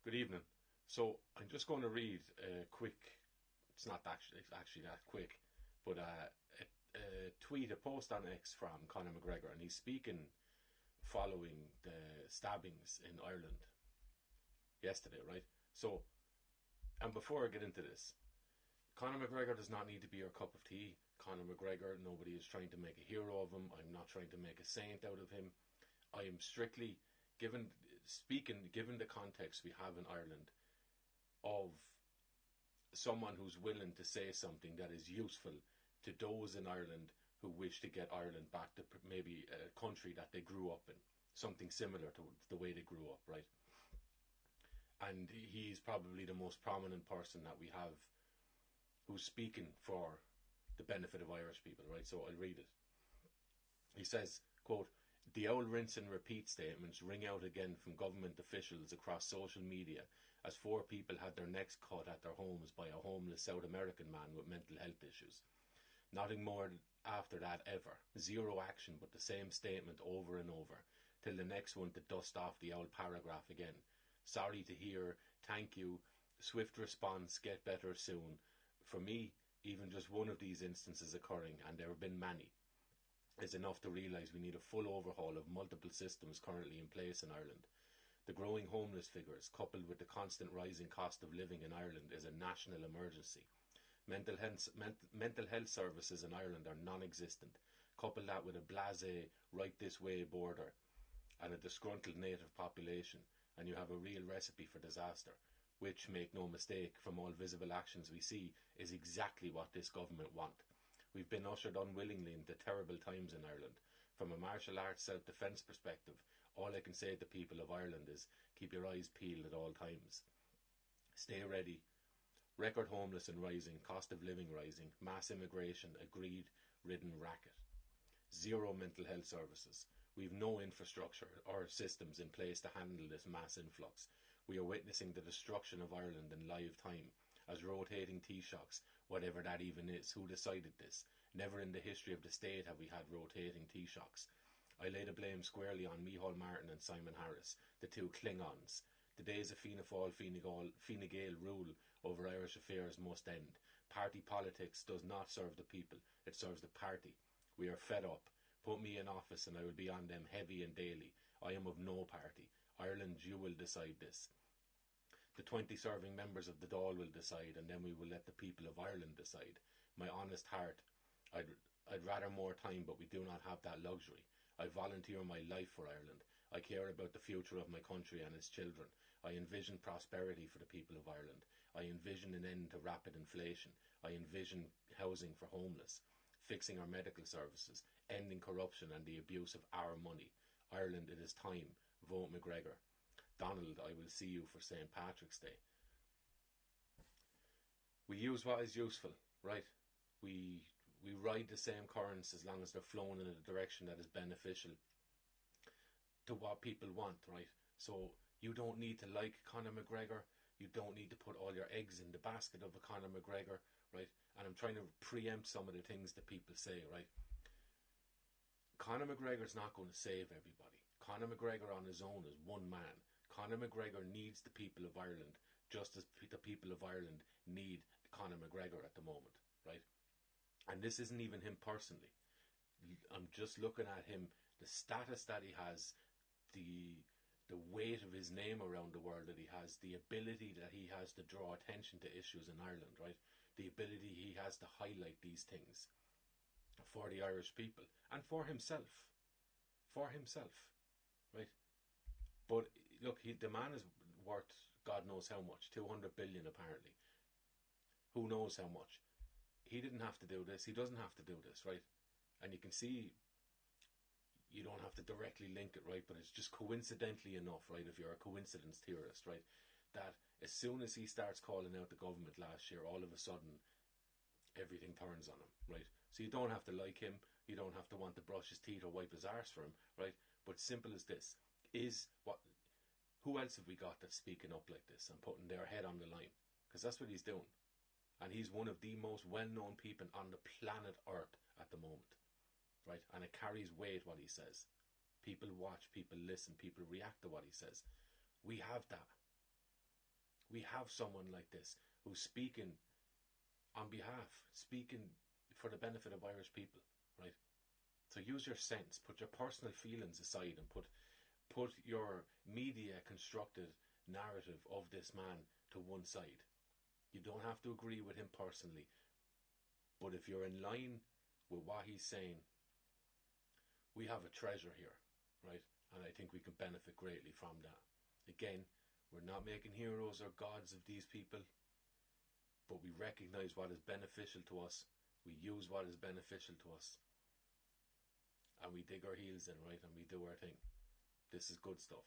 Good evening. So I'm just going to read a quick. It's not actually that quick, but a tweet, a post on X from Conor McGregor, and he's speaking following the stabbings in Ireland yesterday, right? So, and before I get into this, Conor McGregor does not need to be your cup of tea. Conor McGregor, nobody is trying to make a hero of him. I'm not trying to make a saint out of him. I am strictly given the context we have in Ireland of someone who's willing to say something that is useful to those in Ireland who wish to get Ireland back to maybe a country that they grew up in, something similar to the way they grew up, right? And he's probably the most prominent person that we have who's speaking for the benefit of Irish people, right? So I'll read it. He says, quote, "The old rinse and repeat statements ring out again from government officials across social media as 4 people had their necks cut at their homes by a homeless South American man with mental health issues. Nothing more after that ever. Zero action but the same statement over and over, till the next one to dust off the old paragraph again. Sorry to hear, thank you, swift response, get better soon. For me, even just one of these instances occurring, and there have been many, is enough to realise we need a full overhaul of multiple systems currently in place in Ireland. The growing homeless figures, coupled with the constant rising cost of living in Ireland, is a national emergency. Mental health services in Ireland are non-existent. Couple that with a blasé, right this way border and a disgruntled native population, and you have a real recipe for disaster, which, make no mistake, from all visible actions we see, is exactly what this government want. We've been ushered unwillingly into terrible times in Ireland. From a martial arts self-defence perspective, all I can say to the people of Ireland is keep your eyes peeled at all times. Stay ready. Record homeless and rising, cost of living rising, mass immigration, a greed-ridden racket. Zero mental health services. We've no infrastructure or systems in place to handle this mass influx. We are witnessing the destruction of Ireland in live time, as rotating Taoiseachs, whatever that even is. Who decided this? Never in the history of the state have we had rotating Taoiseachs. I lay the blame squarely on Micheál Martin and Simon Harris, the 2 Klingons. The days of Fianna Fáil, Fine Gael rule over Irish affairs must end. Party politics does not serve the people, it serves the party. We are fed up. Put me in office and I will be on them heavy and daily. I am of no party. Ireland, you will decide this. The 20 serving members of the Dáil will decide, and then we will let the people of Ireland decide. My honest heart, I'd rather more time, but we do not have that luxury. I volunteer my life for Ireland. I care about the future of my country and its children. I envision prosperity for the people of Ireland. I envision an end to rapid inflation. I envision housing for homeless, fixing our medical services, ending corruption and the abuse of our money. Ireland, it is time. Vote McGregor. Donald, I will see you for St. Patrick's Day." We use what is useful, right? We ride the same currents as long as they're flowing in a direction that is beneficial to what people want, right? So you don't need to like Conor McGregor. You don't need to put all your eggs in the basket of a Conor McGregor, right? And I'm trying to preempt some of the things that people say, right? Conor McGregor's not going to save everybody. Conor McGregor on his own is one man. Conor McGregor needs the people of Ireland just as the people of Ireland need Conor McGregor at the moment, right? And this isn't even him personally. I'm just looking at him, the status that he has, the weight of his name around the world that he has, the ability that he has to draw attention to issues in Ireland, right? The ability he has to highlight these things for the Irish people and for himself, right? But look, the man is worth God knows how much, 200 billion apparently. Who knows how much? He didn't have to do this. He doesn't have to do this, right? And you can see you don't have to directly link it, right? But it's just coincidentally enough, right? If you're a coincidence theorist, right? That as soon as he starts calling out the government last year, all of a sudden everything turns on him, right? So you don't have to like him. You don't have to want to brush his teeth or wipe his arse for him, right? But simple as this. Who else have we got that's speaking up like this and putting their head on the line? Because that's what he's doing. And he's one of the most well-known people on the planet Earth at the moment, right? And it carries weight what he says. People watch, people listen, people react to what he says. We have that. We have someone like this who's speaking on behalf, speaking for the benefit of Irish people, right? So use your sense, put your personal feelings aside, and put your media constructed narrative of this man to one side. You don't have to agree with him personally, but if you're in line with what he's saying, we have a treasure here, right? And I think we can benefit greatly from that. Again, we're not making heroes or gods of these people, but we recognize what is beneficial to us. We use what is beneficial to us. And we dig our heels in, right? And we do our thing. This is good stuff.